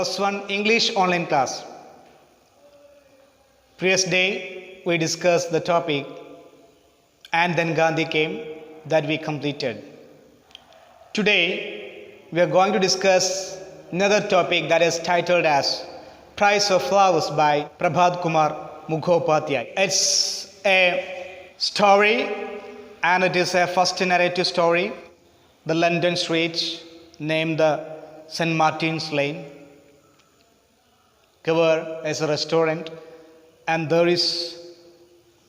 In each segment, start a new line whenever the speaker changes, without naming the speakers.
+1 English online class. Previous day we discussed the topic and then Gandhi came, that we completed. Today we are going to discuss another topic that is titled as Price of Flowers by Prabhat Kumar Mukhopadhyay. It's a story and it is a first narrative story. The London streets named the St. Martin's Lane cover as a restaurant, and there is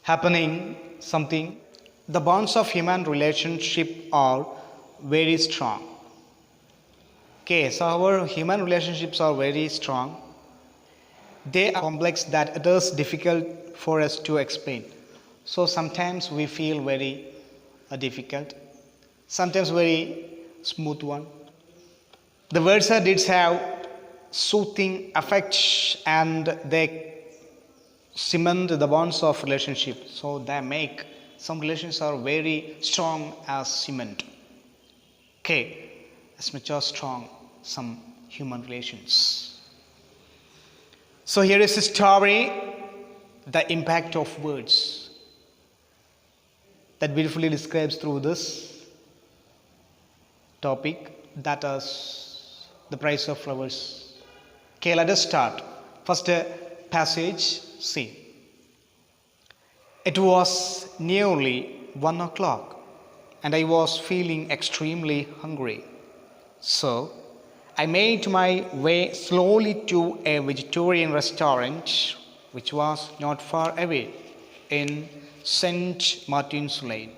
happening something. The bonds of human relationship are very strong. Okay, so our human relationships are very strong. They are complex that it is difficult for us to explain. So sometimes we feel very difficult, sometimes very smooth one. The words and deeds have soothing effects and they cement the bonds of relationship. So they make some relations are very strong as cement. Okay, as much as strong some human relations. So here is a story, the impact of words, that beautifully describes through this topic, that is the price of flowers. Okay, let us start. First passage, see. It was nearly 1 o'clock and I was feeling extremely hungry. So I made my way slowly to a vegetarian restaurant which was not far away in St. Martin's Lane.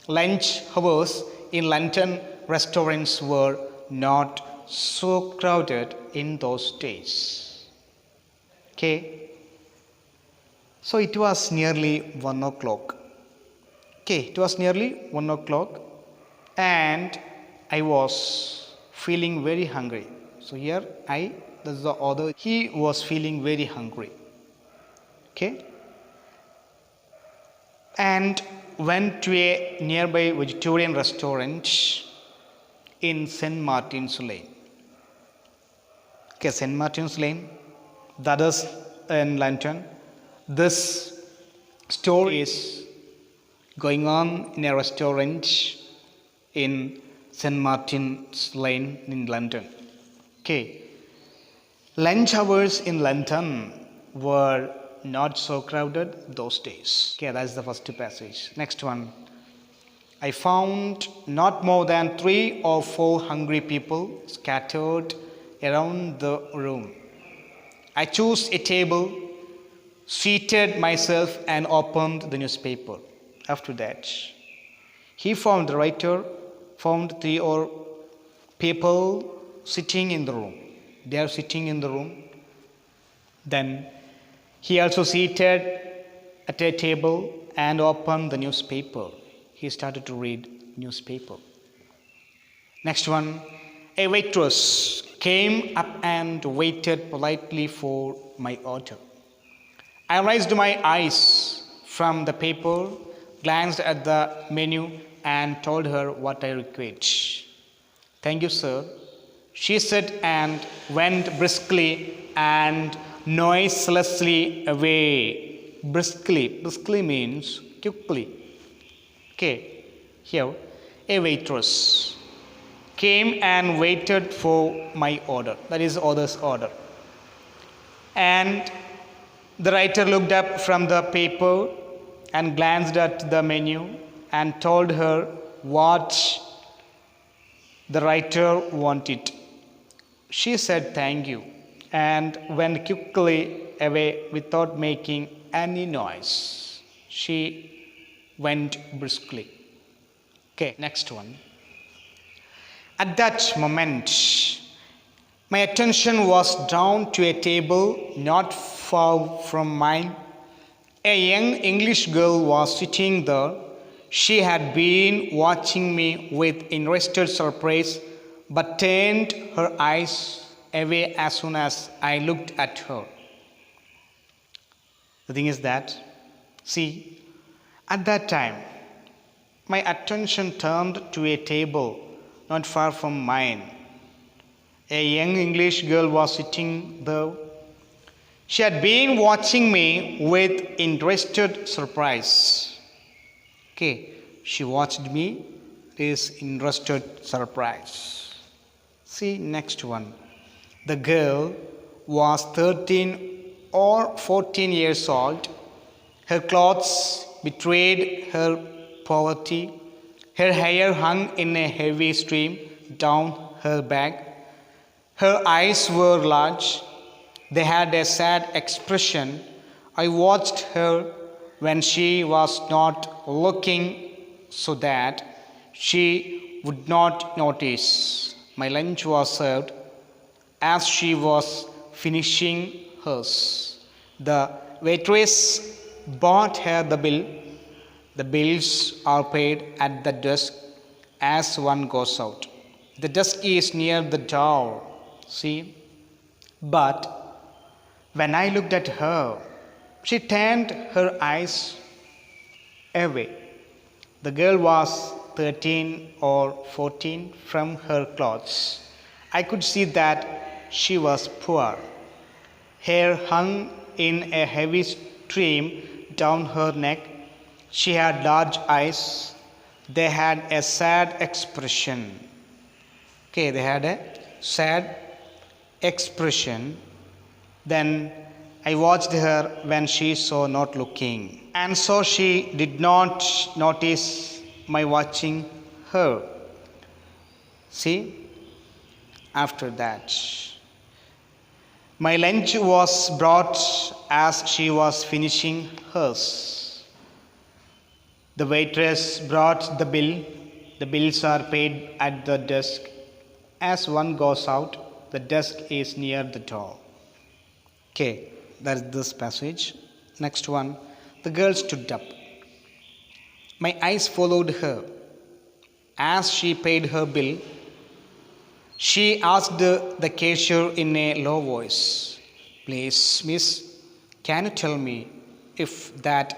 Lunch hours in London restaurants were not so crowded in those days. Okay. So it was nearly 1 o'clock. Okay, it was nearly 1 o'clock and I was feeling very hungry. So here this is the author, he was feeling very hungry. Okay. And went to a nearby vegetarian restaurant in St. Martin's Lane. Okay, St. Martin's Lane, that is in London. This story is going on in a restaurant in St. Martin's Lane in London. Okay. Lunch hours in London were not so crowded those days. Okay, that's the first passage. Next one. I found not more than 3 or 4 hungry people scattered around the room. I chose a table, seated myself and opened the newspaper. After that, the writer found 3 or people sitting in the room. They are sitting in the room. Then he also seated at a table and opened the newspaper. He started to read newspaper. Next one, a waitress came up and waited politely for my order. I raised my eyes from the paper, glanced at the menu and told her what I required. Thank you, sir, she said and went briskly and noiselessly away. Briskly means quickly. Okay, here a waitress came and waited for my order, that is author's order. And the writer looked up from the paper and glanced at the menu and told her what the writer wanted. She said thank you and went quickly away without making any noise. She went briskly. Okay, next one. At that moment, my attention was drawn to a table not far from mine. A young English girl was sitting there. She had been watching me with interested surprise, but turned her eyes away as soon as I looked at her. The thing is that, see, at that time, my attention turned to a table not far from mine. A young English girl was sitting there. She had been watching me with interested surprise. Okay, she watched me with interested surprise. See, next one. The girl was 13 or 14 years old. Her clothes betrayed her poverty. Her hair hung in a heavy stream down her back. Her eyes were large. They had a sad expression. I watched her when she was not looking so that she would not notice. My lunch was served as she was finishing hers. The waitress brought her the bill. The bills are paid at the desk as one goes out. The desk is near the door. See? But when I looked at her, she turned her eyes away. The girl was 13 or 14 from her clothes. I could see that she was poor. Hair hung in a heavy stream down her neck. She had large eyes. They had a sad expression. Okay, they had a sad expression. Then I watched her when she saw not looking, and so she did not notice my watching her. See, after that, my lunch was brought as she was finishing hers. The waitress brought the bill. The bills are paid at the desk. As one goes out, the desk is near the door. Okay, that is this passage. Next one. The girl stood up. My eyes followed her. As she paid her bill, she asked the cashier in a low voice, "Please, miss, can you tell me if that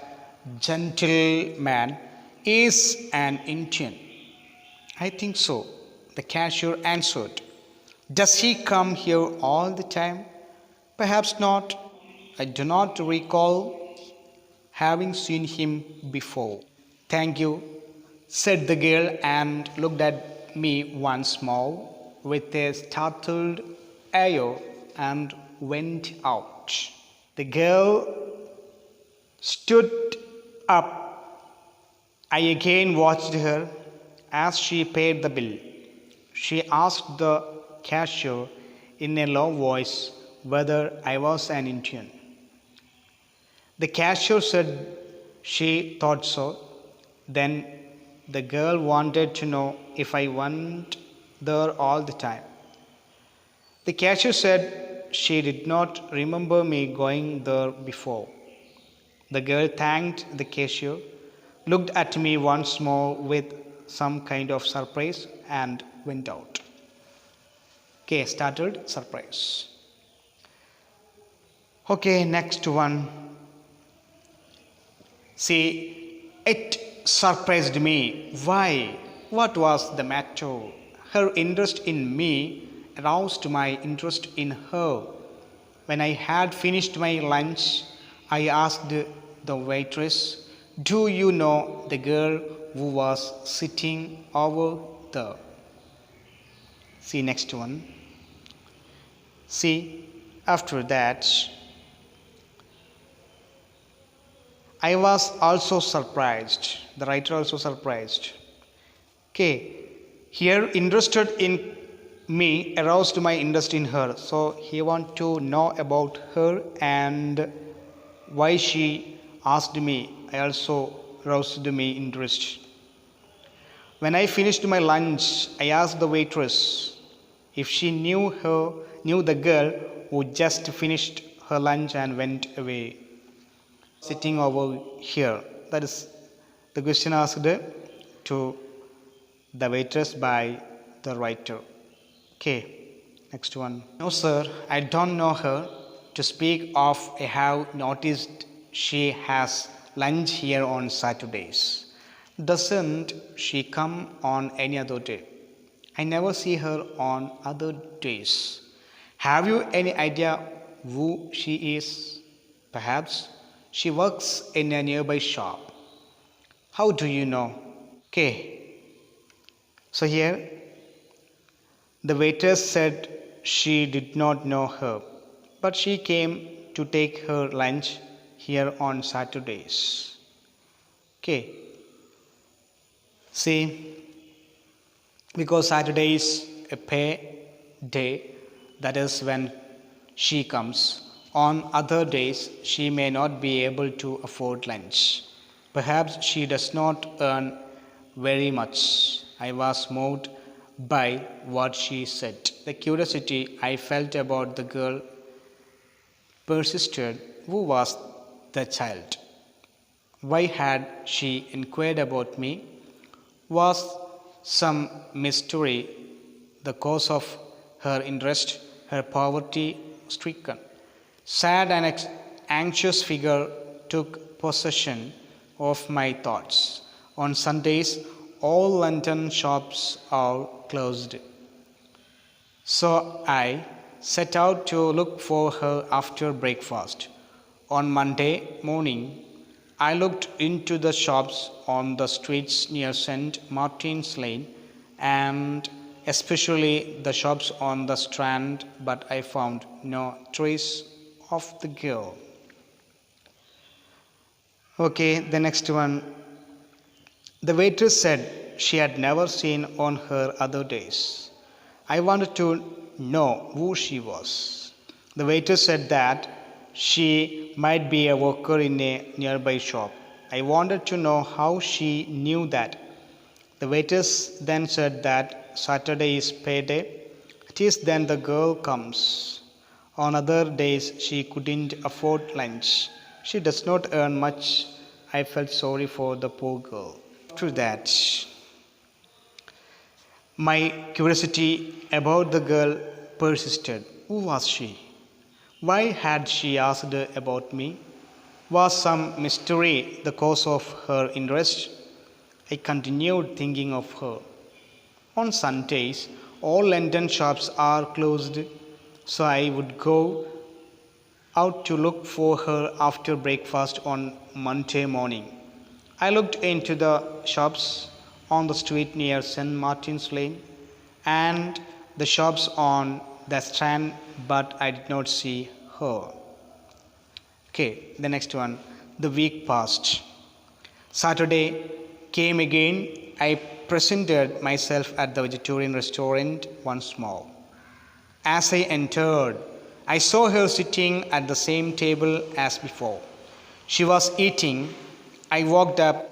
gentleman is an Indian?" "I think so," the cashier answered. "Does he come here all the time?" "Perhaps not. I do not recall having seen him before." "Thank you," said the girl and looked at me once more with a startled air and went out. The girl stood up. I again watched her as she paid the bill. She asked the cashier in a low voice whether I was an Indian. The cashier said she thought so. Then the girl wanted to know if I went there all the time. The cashier said she did not remember me going there before. The girl thanked the cashier, looked at me once more with some kind of surprise, and went out. Okay, startled, surprise. Okay, next one. See, it surprised me. Why? What was the matter? Her interest in me aroused my interest in her. When I had finished my lunch, I asked the waitress, "Do you know the girl who was sitting over there?" See, next one. See, after that, I was also surprised. The writer also surprised. Okay, here interested in me aroused my interest in her. So he want to know about her and why she asked me. I also aroused me interest. When I finished my lunch, I asked the waitress if she knew the girl who just finished her lunch and went away, sitting over here. That is the question asked to the waitress by the writer. Okay, next one. "No, sir, I don't know her. To speak of, I have noticed she has lunch here on Saturdays. Doesn't she come on any other day?" I never see her on other days. Have you any idea who she is? Perhaps she works in a nearby shop. How do you know? Okay, so here the waitress said she did not know her, but she came to take her lunch here on Saturdays. Okay, see, because Saturday is a pay day, that is when she comes. On other days, she may not be able to afford lunch. Perhaps she does not earn very much. I was moved by what she said. The curiosity I felt about the girl persisted. Who was the child? Why had she inquired about me? Was some mystery the cause of her interest, her poverty stricken? Sad and anxious figure took possession of my thoughts. On Sundays, all London shops are closed. So I set out to look for her after breakfast. On Monday morning, I looked into the shops on the streets near St. Martin's Lane and especially the shops on the Strand, but I found no trace of the girl. Okay, the next one. The waitress said she had never seen on her other days. I wanted to know who she was. The waitress said that she might be a worker in a nearby shop. I wanted to know how she knew that. The waitress then said that Saturday is payday. It is then the girl comes. On other days she couldn't afford lunch. She does not earn much. I felt sorry for the poor girl. After that, my curiosity about the girl persisted. Who was she? Why had she asked about me? Was some mystery the cause of her interest? I continued thinking of her. On Sundays, all London shops are closed, so I would go out to look for her after breakfast on Monday morning. I looked into the shops on the street near St. Martin's Lane and the shops on the Strand, but I did not see her. Okay, the next one. The week passed. Saturday came again. I presented myself at the vegetarian restaurant once more. As I entered, I saw her sitting at the same table as before. She was eating. I walked up,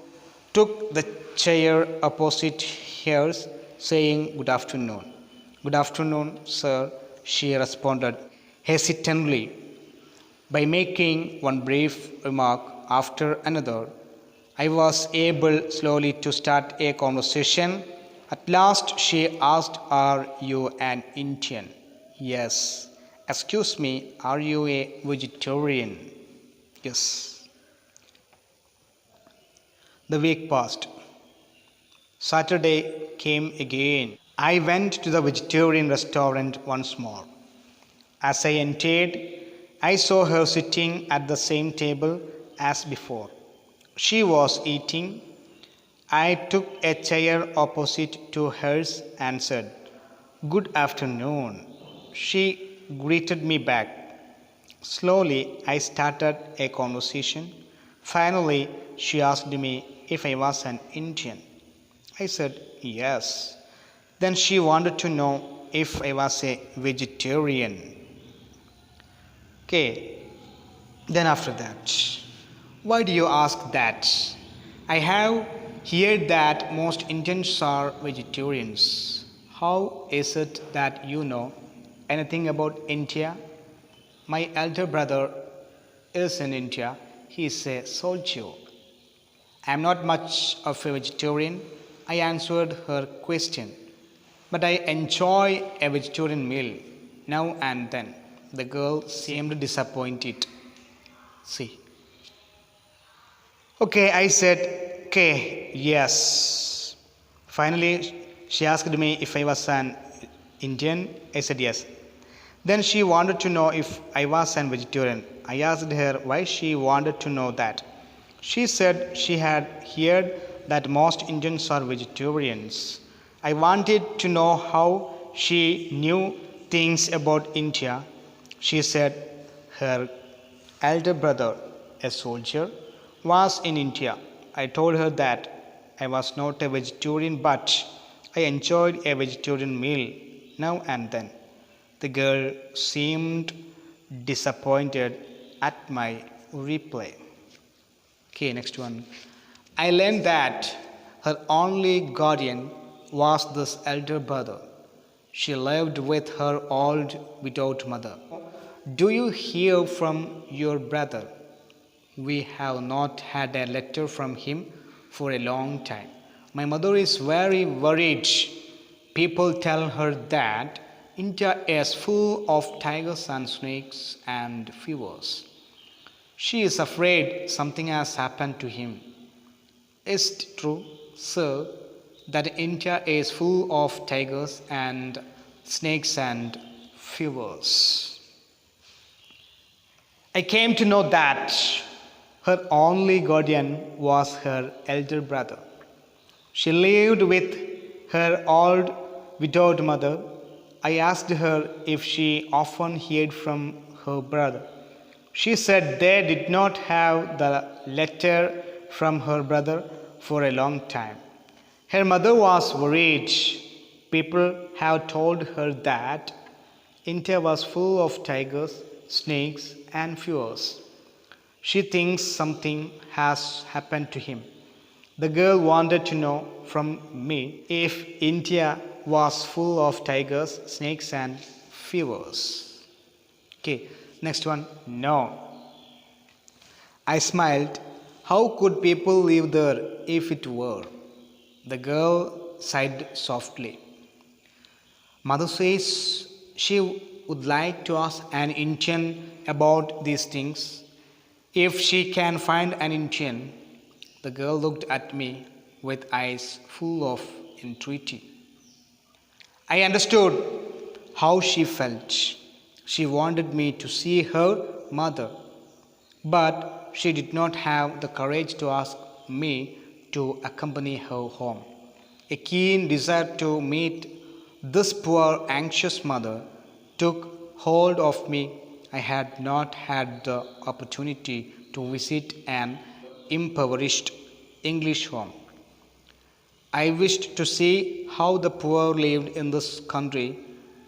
took the chair opposite hers, saying, "Good afternoon." "Good afternoon, sir," she responded hesitantly. By making one brief remark after another, I was able slowly to start a conversation. At last she asked, "Are you an Indian?" "Yes." "Excuse me, are you a vegetarian?" "Yes." The week passed. Saturday came again. I went to the vegetarian restaurant once more. As I entered, I saw her sitting at the same table as before. She was eating. I took a chair opposite to hers and said, "Good afternoon." She greeted me back. Slowly, I started a conversation. Finally, she asked me if I was an Indian. I said yes. Then she wanted to know if I was a vegetarian. Okay, then after that, why do you ask that? I have heard that most Indians are vegetarians. How is it that you know anything about India? My elder brother is in India. He is a soldier. I am not much of a vegetarian. I answered her question. But I enjoy a vegetarian meal now and then. The girl seemed disappointed. See. Okay, I said, okay, yes. Finally, She asked me if I was an Indian. I said yes. Then she wanted to know if I was an vegetarian. I asked her why she wanted to know that. She said she had heard that most Indians are vegetarians. I wanted to know how she knew things about India. She said her elder brother, a soldier, was in India. I told her that I was not a vegetarian, but I enjoyed a vegetarian meal now and then. The girl seemed disappointed at my reply. Okay, next one. I learned that her only guardian was this elder brother. She lived with her old widowed mother. Do you hear from your brother? We have not had a letter from him for a long time. My mother is very worried. People tell her that India is full of tigers and snakes and fevers. She is afraid something has happened to him. Is it true, sir, that India is full of tigers and snakes and fevers? I came to know that her only guardian was her elder brother. She lived with her old widowed mother. I asked her if she often heard from her brother. She said they did not have the letter from her brother for a long time. Her mother was worried. People have told her that India was full of tigers, snakes, and fevers. She thinks something has happened to him. The girl wanted to know from me if India was full of tigers, snakes, and fevers. Okay, next one. No. I smiled. How could people live there if it were? The girl sighed softly. Mother says she would like to ask an Indian about these things. If she can find an Indian. The girl looked at me with eyes full of entreaty. I understood how she felt. She wanted me to see her mother, but she did not have the courage to ask me to accompany her home. A keen desire to meet this poor, anxious mother took hold of me. I had not had the opportunity to visit an impoverished English home. I wished to see how the poor lived in this country,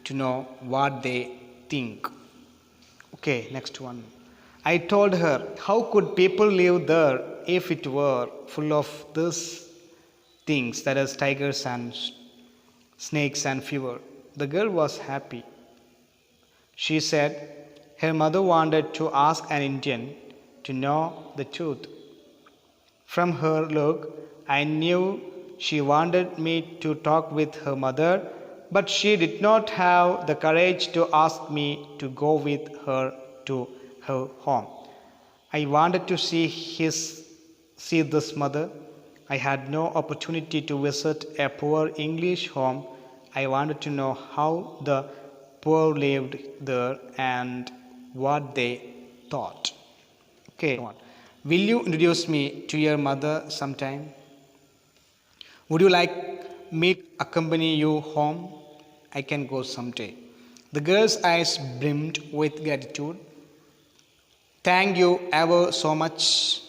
to know what they think. Okay, next one. I told her, how could people live there if it were full of these things, that is, tigers and snakes and fever? The girl was happy. She said her mother wanted to ask an Indian to know the truth. From her look, I knew she wanted me to talk with her mother, but she did not have the courage to ask me to go with her to her home. I wanted to see this mother. I had no opportunity to visit a poor English home. I wanted to know how the poor lived there and what they thought. Okay, will you introduce me to your mother sometime? Would you like me to accompany you home? I can go someday. The girl's eyes brimmed with gratitude. Thank you ever so much,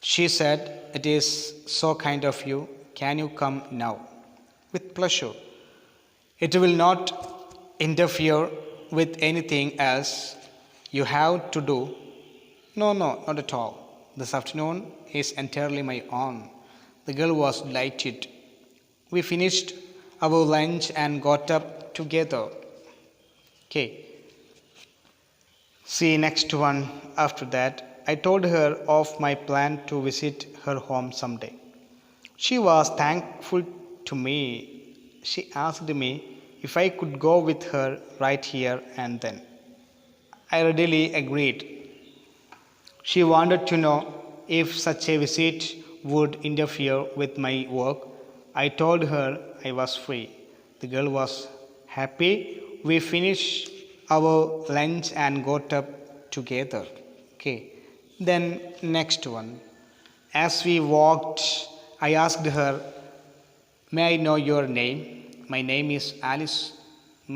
she said. It is so kind of you. Can you come now? With pleasure. It will not interfere with anything else you have to do. No, not at all. This afternoon is entirely my own. The girl was delighted. We finished our lunch and got up together. Okay. See next one. After that, I told her of my plan to visit her home someday. She was thankful to me. She asked me if I could go with her right here and then. I readily agreed. She wanted to know if such a visit would interfere with my work. I told her I was free. The girl was happy. We finished our lunch and got up together. Okay. Then next one. As we walked, I asked her, "May I know your name?" "My name is Alice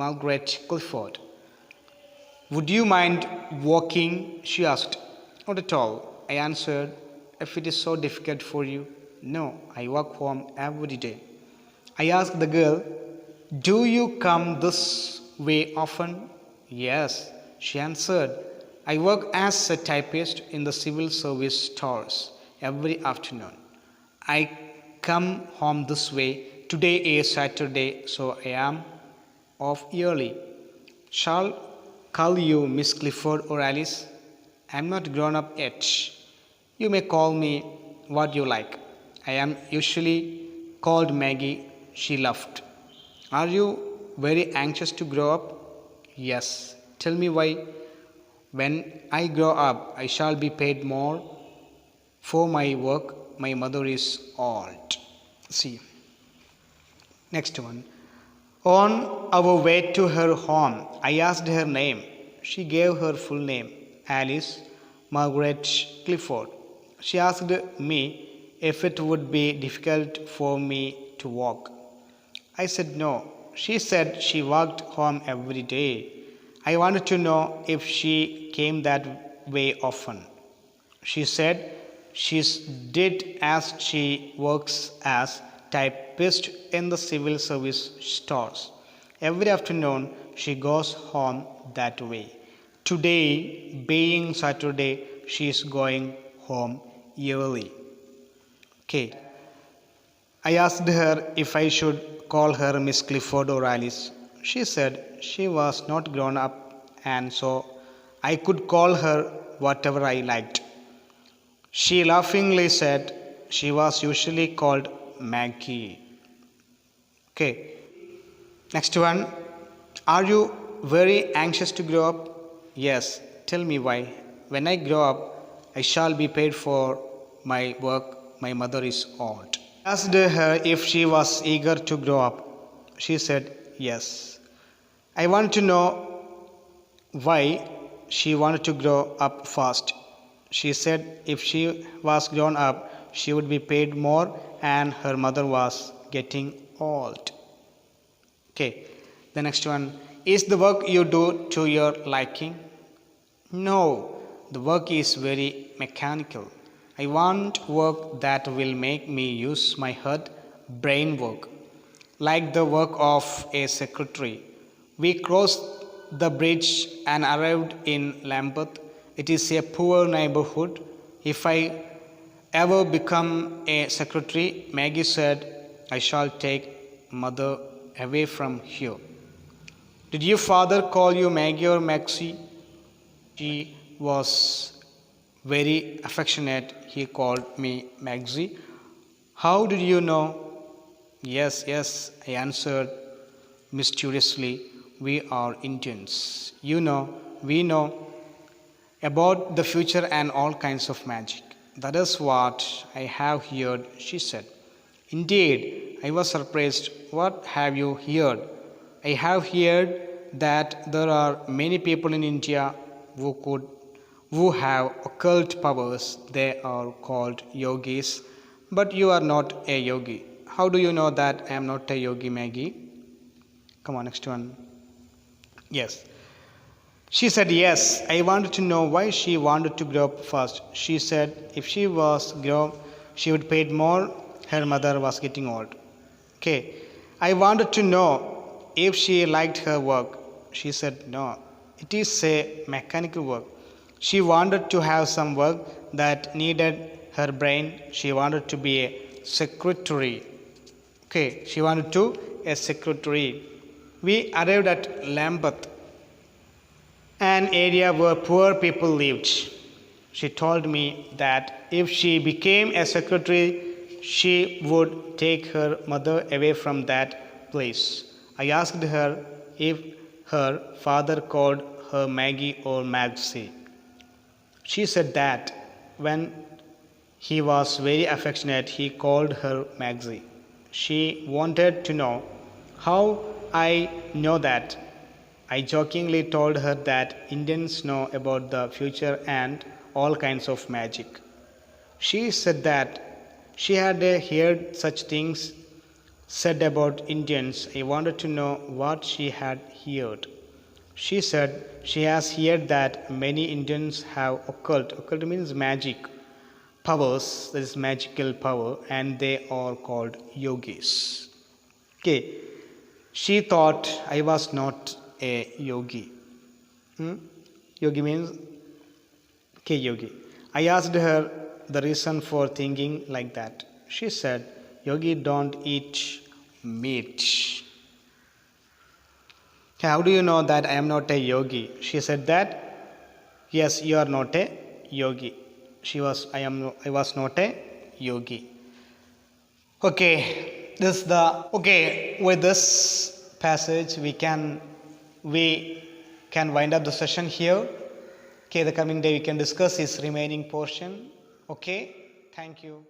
Margaret Clifford." "Would you mind walking?" she asked. "Not at all," I answered. "If it is so difficult for you." "No, I walk home every day." I asked the girl, "Do you come this way often?" "Yes," she answered. "I work as a typist in the civil service stores every afternoon. I come home this way. Today is Saturday, so I am off early. Shall call you Miss Clifford or Alice? I am not grown up yet. You may call me what you like. I am usually called Maggie." She laughed. "Are you very anxious to grow up?" "Yes." "Tell me why." "When I grow up, I shall be paid more for my work. My mother is old." See. Next one. On our way to her home, I asked her name. She gave her full name, Alice Margaret Clifford. She asked me if it would be difficult for me to walk. I said no. She said she walked home every day. I wanted to know if she came that way often. She said she did, as she works as typist in the civil service stores. Every afternoon she goes home that way. Today, being Saturday, she is going home early. Okay. I asked her if I should call her Miss Clifford or Alice. She said she was not grown up and so I could call her whatever I liked. She laughingly said she was usually called Maggie. Okay. Next one. Are you very anxious to grow up? Yes. Tell me why. When I grow up, I shall be paid for my work. My mother is old. I asked her if she was eager to grow up. She said yes. I wanted to know why she wanted to grow up fast. She said if she was grown up, she would be paid more and her mother was getting old. Okay, the next one. Is the work you do to your liking? No, the work is very mechanical. I want work that will make me use my head, brain work, like the work of a secretary. We crossed the bridge and arrived in Lambeth. It is a poor neighborhood. If I ever become a secretary, Maggie said, I shall take mother away from here. Did your father call you Maggie or Maxie? She was very affectionate. He called me Maxie. How did you know? Yes, yes, I answered mysteriously. We are Indians. You know, we know about the future and all kinds of magic. That is what I have heard, she said. Indeed, I was surprised. What have you heard? I have heard that there are many people in India who have occult powers. They are called yogis. But you are not a yogi. How do you know that I am not a yogi, Maggie? Come on, next one. Yes. She said yes. I wanted to know why she wanted to grow up fast. She said if she was grown, she would pay more. Her mother was getting old. Okay. I wanted to know if she liked her work. She said no. It is a mechanical work. She wanted to have some work that needed her brain. She wanted to be a secretary. Okay. She wanted to a secretary. We arrived at Lambeth, an area where poor people lived. She told me that if she became a secretary, she would take her mother away from that place. I asked her if her father called her Maggie or Maxie. She said that when he was very affectionate, he called her Maxie. She wanted to know how I know that. I jokingly told her that Indians know about the future and all kinds of magic. She said that she had heard such things said about Indians. I wanted to know what she had heard. She said she has heard that many Indians have occult means magic, powers, that is magical power, and they are called yogis. Okay, she thought I was not a yogi. Yogi means yogi. I asked her the reason for thinking like that. She said, yogi don't eat meat. How do you know that I am not a yogi? She said that, yes, you are not a yogi. I was not a yogi. Okay, with this passage we can wind up the session here. Okay, the coming day we can discuss this remaining portion. Okay, thank you.